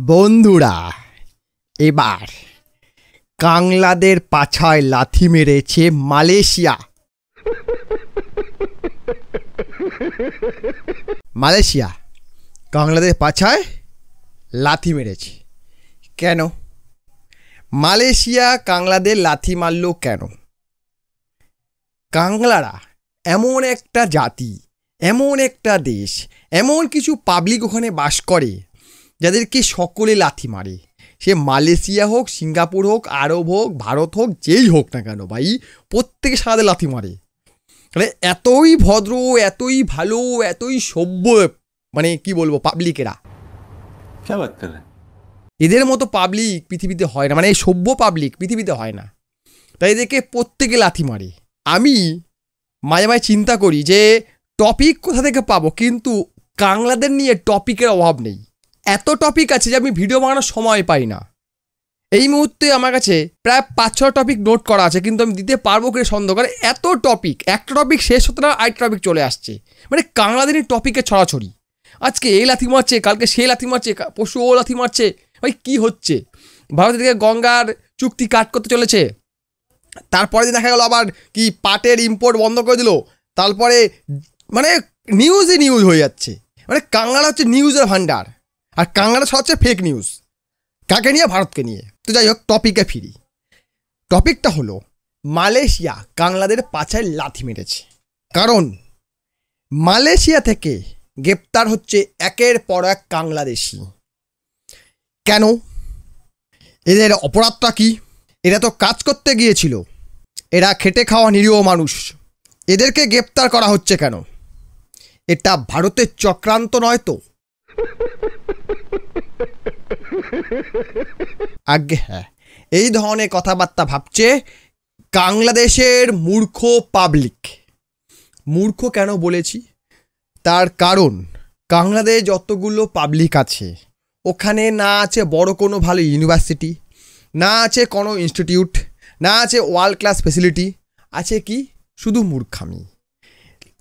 বন্ধুরা, এবার কাংলাদের পাছায় লাথি মেরেছে মালয়েশিয়া। মালয়েশিয়া কাংলাদের পাছায় লাথি মেরেছে কেন? মালয়েশিয়া কাংলাদের লাথি মারল কেন? কাংলারা এমন একটা জাতি, এমন একটা দেশ, এমন কিছু পাবলিক ওখানে বাস করে যাদেরকে সকলে লাথি মারে। সে মালয়েশিয়া হোক, সিঙ্গাপুর হোক, আরব হোক, ভারত হোক, যেই হোক না কেন ভাই, প্রত্যেকে সারাদের লাথি মারে। মানে এতই ভদ্র, এতই ভালো, এতই সভ্য, মানে কি বলবো, পাবলিকেরা। এদের মতো পাবলিক পৃথিবীতে হয় না, মানে এই সভ্য পাবলিক পৃথিবীতে হয় না, তাই এদেরকে প্রত্যেকে লাথি মারে। আমি মাঝে মাঝে চিন্তা করি যে টপিক কোথা থেকে পাবো, কিন্তু কাংলাদের নিয়ে টপিকের অভাব নেই। এত টপিক আছে যে আমি ভিডিও বানানোর সময় পাই না। এই মুহূর্তে আমার কাছে প্রায় 5-6 টপিক নোট করা আছে, কিন্তু আমি দিতে পারবো কি সন্দেহ করে। এত টপিক, একটা টপিক শেষ হতে না আরেকটা টপিক চলে আসছে। মানে কাংলাদের টপিকের ছড়াছড়ি, আজকে এই লাথি মারছে, কালকে সে লাথি মারছে, পরশু ও লাথি মারছে। ভাই কী হচ্ছে? ভারত থেকে গঙ্গার চুক্তি কাট করতে চলেছে, তারপরে দিন দেখা গেল আবার কি পাটের ইম্পোর্ট বন্ধ করে দিল, তারপরে মানে নিউজই নিউজ হয়ে যাচ্ছে। মানে কাংলারা হচ্ছে নিউজের ভান্ডার, আর কাংলারা হচ্ছে ফেক নিউজ। কাকে নিয়ে? ভারতকে নিয়ে। তো যাই হোক, টপিকে ফিরি। টপিকটা হলো মালয়েশিয়া কাংলাদের পাছায় লাথি মেরেছে। কারণ মালয়েশিয়া থেকে গ্রেপ্তার হচ্ছে একের পর এক কাংলাদেশি। কেন? এদের অপরাধটা কি? এরা তো কাজ করতে গিয়েছিল, এরা খেটে খাওয়া নিরীহ মানুষ, এদেরকে গ্রেপ্তার করা হচ্ছে কেন? এটা ভারতের চক্রান্ত নয় তো? আগে হ্যাঁ, এই ধরনের কথাবার্তা ভাবছে বাংলাদেশের মূর্খ পাবলিক। মূর্খ কেন বলেছি? তার কারণ বাংলাদেশ যতগুলো পাবলিক আছে, ওখানে না আছে বড় কোনো ভালো ইউনিভার্সিটি, না আছে কোনো ইনস্টিটিউট, না আছে ওয়ার্ল্ড ক্লাস ফেসিলিটি, আছে কি? শুধু মূর্খামি।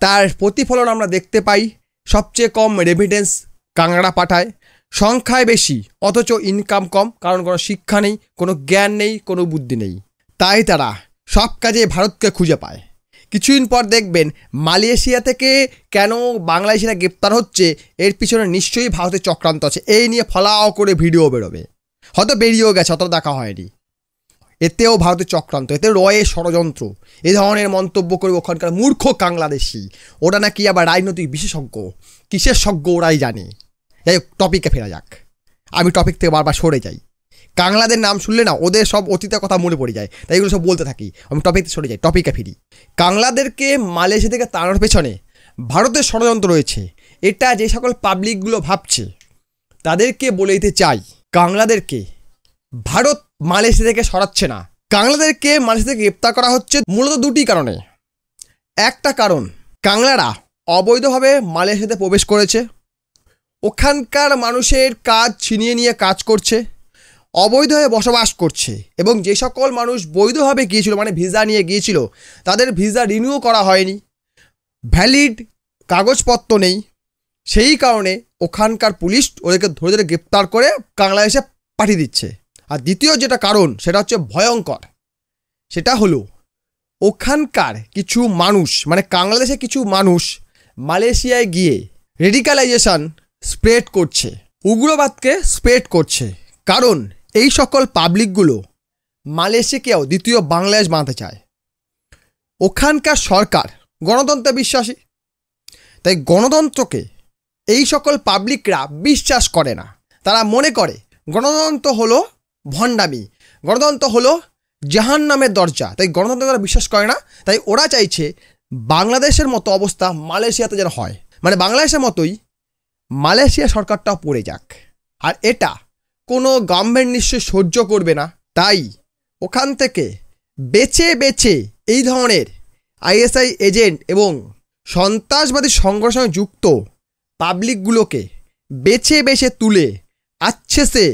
তার প্রতিফলন আমরা দেখতে পাই। সবচেয়ে কম রেমিটেন্স কাংলারা পাঠায়, সংখ্যায় বেশি অথচ ইনকাম কম, কারণ কোনো শিক্ষা নেই, কোনো জ্ঞান নেই, কোনো বুদ্ধি নেই। তাই তারা সব কাজে ভারতকে খুঁজে পায়। কিছুদিন পর দেখবেন মালয়েশিয়া থেকে কেন বাংলাদেশিরা গ্রেপ্তার হচ্ছে, এর পিছনে নিশ্চয়ই ভারতের চক্রান্ত আছে। এই নিয়ে ফলাও করে ভিডিও বেরোবে, হয়তো বেরিয়েও গেছে, অত দেখা হয়নি। এতেও ভারতের চক্রান্ত, এতে রয়ের ষড়যন্ত্র। এ ধরনের মন্তব্য করে ওখানকার মূর্খ বাংলাদেশি, ওরা নাকি আবার রাজনৈতিক বিশেষজ্ঞ, বিশেষজ্ঞ ওরাই জানে। যাই হোক, টপিকে ফেরা যাক। আমি টপিক থেকে বারবার সরে যাই। কাংলাদের নাম শুনলে না ওদের সব অতীতের কথা মনে পড়ে যায়, তাই এগুলো সব বলতে থাকি। আমি টপিক থেকে সরে যাই, টপিকে ফিরি। কাংলাদেরকে মালয়েশিয়া থেকে তাড়ানোর পেছনে ভারতের ষড়যন্ত্র রয়েছে, এটা যে সকল পাবলিকগুলো ভাবছে তাদেরকে বলে দিতে চাই, কাংলাদেরকে ভারত মালয়েশিয়া থেকে সরাচ্ছে না। কাংলাদেরকে মালয়েশিয়া থেকে গ্রেপ্তার করা হচ্ছে মূলত দুটি কারণে। একটা কারণ, কাংলারা অবৈধভাবে মালয়েশিয়াতে প্রবেশ করেছে, ওখানকার মানুষের কাজ ছিনিয়ে নিয়ে কাজ করছে, অবৈধভাবে বসবাস করছে, এবং যে সকল মানুষ বৈধভাবে গিয়েছিল, মানে ভিসা নিয়ে গিয়েছিল, তাদের ভিসা রিনিউ করা হয়নি, ভ্যালিড কাগজপত্র নেই। সেই কারণে ওখানকার পুলিশ ওদেরকে ধরে ধরে গ্রেপ্তার করে বাংলাদেশে পাঠিয়ে দিচ্ছে। আর দ্বিতীয় যেটা কারণ, সেটা হচ্ছে ভয়ঙ্কর। সেটা হলো ওখানকার কিছু মানুষ, মানে বাংলাদেশে কিছু মানুষ মালয়েশিয়ায় গিয়ে রেডিকালাইজেশন স্প্রেড করছে, উগ্রবাদকে স্প্রেড করছে। কারণ এই সকল পাবলিকগুলো মালয়েশিয়াকেও দ্বিতীয় বাংলাদেশ বানাতে চায়। ওখানকার সরকার গণতন্ত্রে বিশ্বাসী, তাই গণতন্ত্রকে এই সকল পাবলিকরা বিশ্বাস করে না। তারা মনে করে গণতন্ত্র হলো ভণ্ডামি, গণতন্ত্র হলো জাহান্নামের দরজা, তাই গণতন্ত্র তারা বিশ্বাস করে না। তাই ওরা চাইছে বাংলাদেশের মতো অবস্থা মালয়েশিয়াতে যেন হয়, মানে বাংলাদেশের মতোই মালয়েশিয়া সরকারটাও পড়ে যাক। আর এটা কোনো গভর্নমেন্ট নিশ্চয়ই সহ্য করবে না। তাই ওখান থেকে বেছে বেছে এই ধরনের আইএসআই এজেন্ট এবং সন্ত্রাসবাদী সংগঠনের সঙ্গে যুক্ত পাবলিকগুলোকে বেছে বেছে তুলে আচ্ছেসে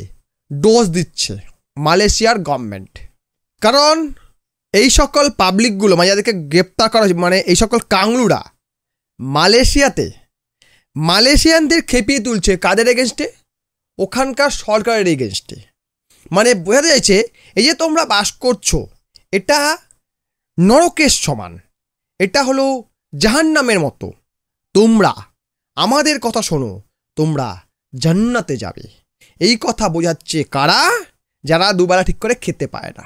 ডোজ দিচ্ছে মালয়েশিয়ার গভর্নমেন্ট। কারণ এই সকল পাবলিকগুলো, মানে যাদেরকে গ্রেপ্তার করা, মানে এই সকল কাংলুরা মালয়েশিয়াতে মালয়েশিয়ানদের খেপিয়ে তুলছে। কাদের এগেনস্টে? ওখানকার সরকারের এগেনস্টে। মানে বোঝাতে চাইছে এই যে তোমরা বাস করছো এটা নরকের সমান, এটা হলো জাহান্নামের মতো, তোমরা আমাদের কথা শোনো, তোমরা জান্নাতে যাবে। এই কথা বোঝাচ্ছে কারা? যারা দুবেলা ঠিক করে খেতে পায় না,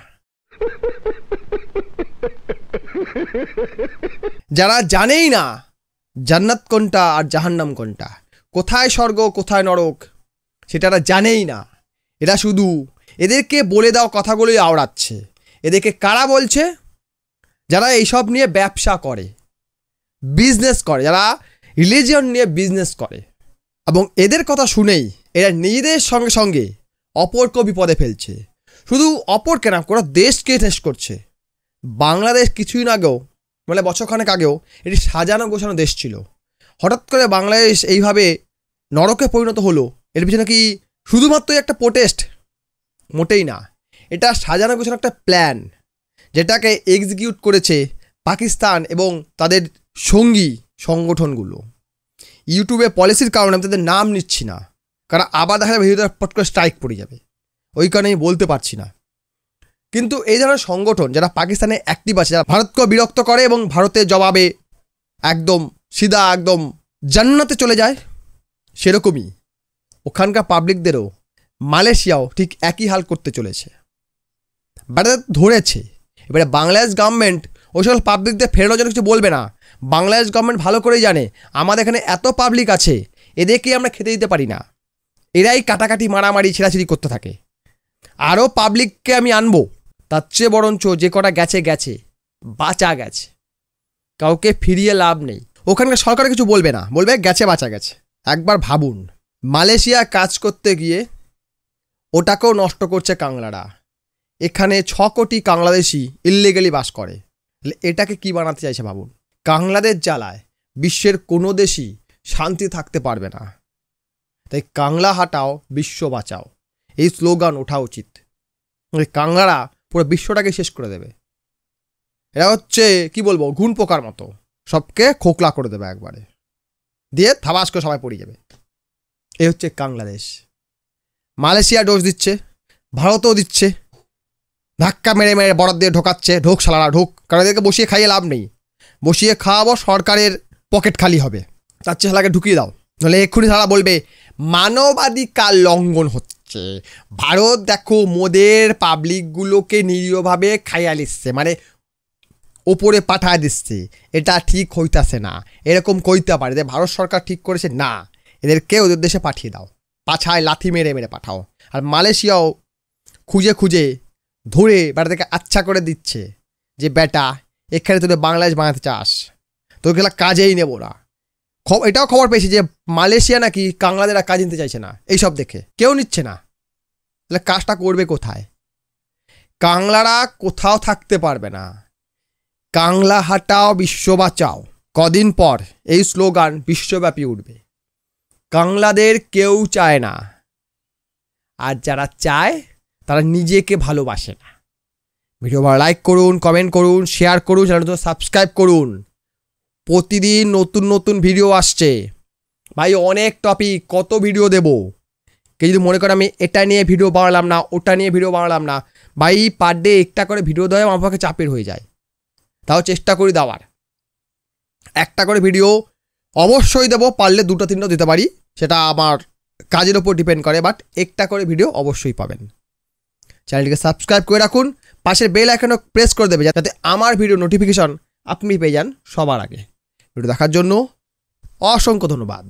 যারা জানেই না জান্নাত কোনটা আর জাহান্নাম কোনটা, কোথায় স্বর্গ কোথায় নরক সেটা জানেই না। এরা শুধু এদেরকে বলে দেওয়া কথাগুলোই আওড়াচ্ছে। এদেরকে কারা বলছে? যারা এইসব নিয়ে ব্যবসা করে, বিজনেস করে, যারা রিলিজিয়ন নিয়ে বিজনেস করে, এবং এদের কথা শুনেই এরা নিজেদের সঙ্গে সঙ্গে অপরকে বিপদে ফেলছে। শুধু অপরকে না, পুরো দেশকে শেষ করছে। বাংলাদেশ কিছুদিন আগেও, মানে বছরখানেক আগেও, এটি সাজানো গোছানো দেশ ছিল। হঠাৎ করে বাংলাদেশ এইভাবে নরকে পরিণত হলো। এর পিছনে কি শুধুমাত্রই একটা প্রোটেস্ট? মোটেই না, এটা সাজানো গোছানো একটা প্ল্যান, যেটাকে এক্সিকিউট করেছে পাকিস্তান এবং তাদের সঙ্গী সংগঠনগুলো। ইউটিউবে পলিসির কারণে আমি তাদের নাম নিচ্ছি না, কারণ আবার দেখা যাবে ভিডিওটা পট করে স্ট্রাইক পড়ে যাবে, ওই কারণে আমি বলতে পারছি না। কিন্তু এই ধরনের সংগঠন যারা পাকিস্তানে অ্যাক্টিভ আছে, যারা ভারতকে বিরক্ত করে এবং ভারতের জবাবে একদম সিধা একদম জান্নাতে চলে যায়, সেরকমই ওখানকার পাবলিকদেরও মালয়েশিয়াও ঠিক একই হাল করতে চলেছে। বাট ধরেছে। এবারে বাংলাদেশ গভর্নমেন্ট ওই সকল পাবলিকদের ফেরানোর জন্য কিছু বলবে না। বাংলাদেশ গভর্নমেন্ট ভালো করেই জানে আমাদের এখানে এত পাবলিক আছে, এদেরকে আমরা খেতে দিতে পারি না। এরাই কাটাকাটি মারামারি ছেঁড়াছিড়ি করতে থাকে। আরও পাবলিককে আমি আনবো, তার চেয়ে বরঞ্চ যে কটা গেছে গেছে, বাঁচা গেছে, কাউকে ফিরিয়ে লাভ নেই। ওখানকার সরকার কিছু বলবে না, বলবে গেছে বাঁচা গেছে। একবার ভাবুন, মালয়েশিয়া কাজ করতে গিয়ে ওটাকেও নষ্ট করছে কাংলারা। এখানে 6 কোটি বাংলাদেশি ইললিগালি বাস করে। এটাকে কি বানাতে চাইছে ভাবুন। বাংলাদেশ জ্বালায় বিশ্বের কোনো দেশই শান্তি থাকতে পারবে না। তাই কাংলা হাটাও বিশ্ব বাঁচাও, এই স্লোগান ওঠা উচিত। কাংলারা পুরো বিশ্বটাকে শেষ করে দেবে। এরা হচ্ছে কি বলবো, ঘুণ পোকার মতো, সবকে খোকলা করে দেবে একবারে, দিয়ে থাবাস করে সবাই পড়ে যাবে। এই হচ্ছে বাংলাদেশ। মালয়েশিয়া ডোজ দিচ্ছে, ভারতও দিচ্ছে, ধাক্কা মেরে মেরে বরফ দিয়ে ঢোকাচ্ছে। ঢোক শালারা ঢোক, কারণ এদেরকে বসিয়ে খাইয়ে লাভ নেই। বসিয়ে খাওয়াবো, সরকারের পকেট খালি হবে। তার চেয়ে শালাকে ঢুকিয়ে দাও, নাহলে এক্ষুনি শালা বলবে মানবাধিকার লঙ্ঘন হচ্ছে। ভারত দেখো মোদের পাবলিকগুলোকে নিরীহভাবে খাইয়া দিচ্ছে, মানে ওপরে পাঠায় দিচ্ছে। এটা ঠিক হইতাছে না, এরকম কইতে পারে যে ভারত সরকার ঠিক করেছে না, এদেরকে ওদের দেশে পাঠিয়ে দাও, পাছায় লাথি মেরে মেরে পাঠাও। আর মালয়েশিয়াও খুঁজে খুঁজে ধরে বেটাদেরকে আচ্ছা করে দিচ্ছে যে বেটা এখানে তোদের বাংলাদেশ বানাতে চাস, তোর গেলা কাজেই নেবো না। এটাও খবর পেয়েছি যে মালয়েশিয়া নাকি কাংলাদেরা কাজ নিতে চাইছে না। এইসব দেখে কেউ নিচ্ছে না, তাহলে কাজটা করবে কোথায়? কাংলারা কোথাও থাকতে পারবে না। কাংলা হাটাও বিশ্ব বাঁচাও, কদিন পর এই স্লোগান বিশ্বব্যাপী উঠবে। কাংলাদের কেউ চায় না, আর যারা চায় তারা নিজেকে ভালোবাসে না। ভিডিও ভালো লাইক করুন, কমেন্ট করুন, শেয়ার করুন, চ্যানেলটা সাবস্ক্রাইব করুন। প্রতিদিন নতুন নতুন ভিডিও আসছে ভাই, অনেক টপিক, কত ভিডিও দেব। কেউ যদি মনে করে আমি এটা নিয়ে ভিডিও বানালাম না, ওটা নিয়ে ভিডিও বানালাম না, ভাই পার ডে একটা করে ভিডিও দেওয়া আমার পক্ষে চাপের হয়ে যায়। তাও চেষ্টা করি দেওয়ার, একটা করে ভিডিও অবশ্যই দেবো, পারলে 2-3টা দিতে পারি, সেটা আমার কাজের ওপর ডিপেন্ড করে। বাট একটা করে ভিডিও অবশ্যই পাবেন। চ্যানেলটিকে সাবস্ক্রাইব করে রাখুন, পাশের বেল আইকনও প্রেস করে দেবে যাতে আমার ভিডিও নোটিফিকেশন আপনি পেয়ে যান সবার আগে। ভিডিও দেখার জন্য অসংখ্য ধন্যবাদ।